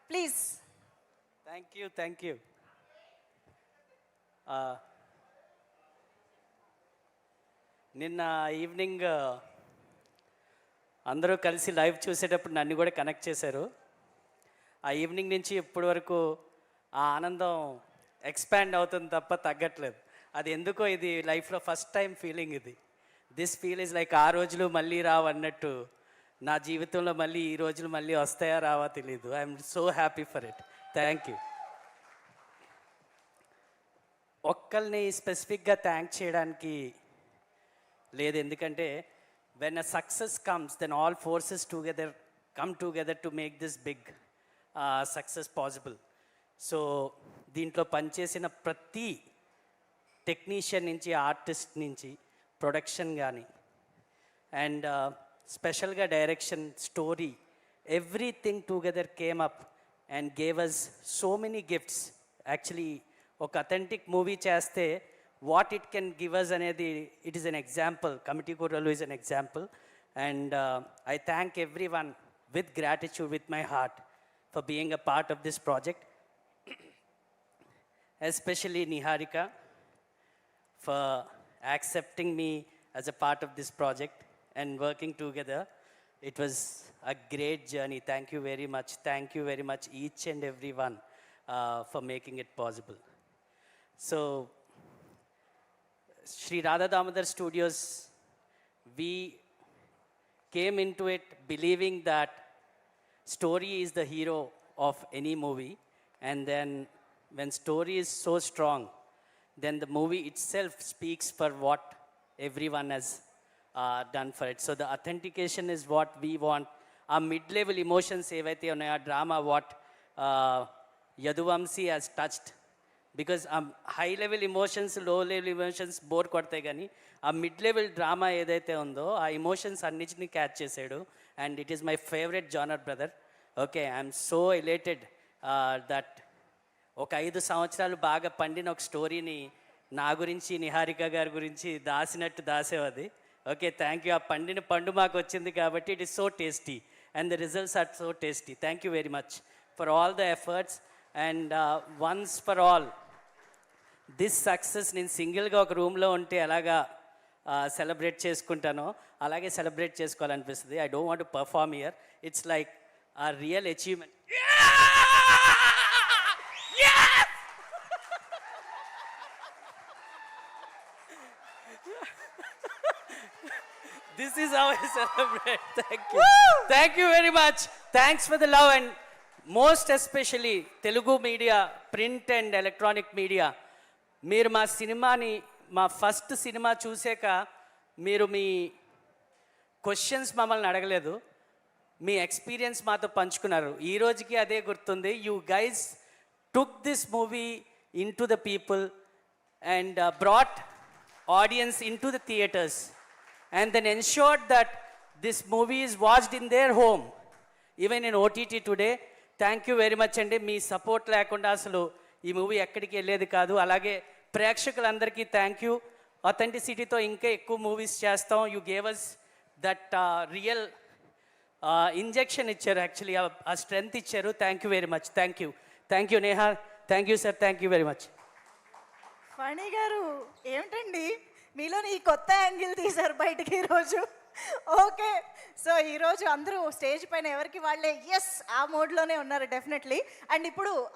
Please. Thank you. నిన్న evening అందరూ కలిసి లైవ్ చూసేటప్పుడు నన్ను కూడా కనెక్ట్ చేశారు. ఆ ఈవినింగ్ నుంచి ఇప్పటి వరకు ఆ ఆనందం ఎక్స్పాండ్ అవుతుంది తప్ప తగ్గట్లేదు. అది ఎందుకో ఇది లైఫ్లో ఫస్ట్ టైం ఫీలింగ్ ఇది. దిస్ ఫీల్ ఇస్ లైక్ ఆ రోజులు మళ్ళీ రావు అన్నట్టు నా జీవితంలో మళ్ళీ ఈ రోజులు మళ్ళీ వస్తాయా రావా తెలీదు. I'm so happy for it. Thank you. ఒక్కరిని స్పెసిఫిక్గా థ్యాంక్ చేయడానికి లేదు, ఎందుకంటే when a success comes then all forces together come together to make this big success possible. So దీంట్లో పనిచేసిన ప్రతి టెక్నీషియన్ నుంచి, ఆర్టిస్ట్ నుంచి, ప్రొడక్షన్ కానీ అండ్ స్పెషల్గా direction, story, everything together came up and gave us so many gifts. Actually ఒక authentic movie చేస్తే what it can give us అనేది it is an example. Committee Kurrollu is an example. And I thank everyone with gratitude with my heart for being a part of this project, especially Niharika for accepting me as a part of this project and working together. It was a great journey. Thank you very much. Thank you very much each and every one for making it possible. So Sri Radha Damodar Studios, we came into it believing that story is the hero of any movie, and then when story is so strong, then the movie itself speaks for what everyone has done for it. So the authentication is what we want. Our mid-level emotions evaithe unnayo, our drama what Yaduvamsi has touched, because high level emotions, low level emotions bore కొడతాయి, కానీ ఆ mid level drama ఏదైతే ఉందో ఆ emotions అన్నిటిని catch చేసాడు. And it is my favourite genre brother. Okay, I'm so ఎలేటెడ్ that ఒక 5 సంవత్సరాలు బాగా పండిన ఒక స్టోరీని నా గురించి, నిహారిక గారి గురించి దాసినట్టు దాసేవది. Okay, thank you. ఆ పండిన పండు మాకు వచ్చింది కాబట్టి it is so tasty and the results are so tasty. Thank you very much for all the efforts. And once for all this success నేను సింగిల్గా ఒక రూమ్లో ఉంటే ఎలాగా సెలబ్రేట్ చేసుకుంటానో అలాగే సెలబ్రేట్ చేసుకోవాలనిపిస్తుంది. I don't want to perform here. It's like a real achievement. This is how I celebrate. Thank you. Woo! Thank you very much. Thanks for the love, and most especially Telugu media, print and electronic media. మీరు మా సినిమాని, మా first cinema చూసాక మీరు మీ questions మమ్మల్ని అడగలేదు, మీ experience మాతో పంచుకున్నారు. ఈ రోజుకి అదే గుర్తుంది. You guys took this movie in to the people and brought audience in to the theatres and then ensured that this movie is watched in their home, even in OTT today. Thank you very much అండి. మీ support లేకుండా అసలు ఈ movie ఎక్కడికి వెళ్ళేది కాదు. అలాగే ప్రేక్షకులందరికీ thank you. అథెంటిసిటీతో ఇంకా ఎక్కువ మూవీస్ చేస్తాం. You gave us that real injection ఇచ్చారు, యాక్చువల్లీ ఆ స్ట్రెంగ్త్ ఇచ్చారు. Thank you very much. Thank you Neha. Thank you sir. Thank you very much. Phani garu ఏమిటండి మీలో ఈ కొత్త యాంగిల్ తీశారు బయటికి ఈరోజు. ఓకే, సో ఈరోజు అందరూ స్టేజ్ పైన ఎవరికి వాళ్ళే ఎస్ ఆ మోడ్లోనే ఉన్నారు డెఫినెట్లీ. అండ్ ఇప్పుడు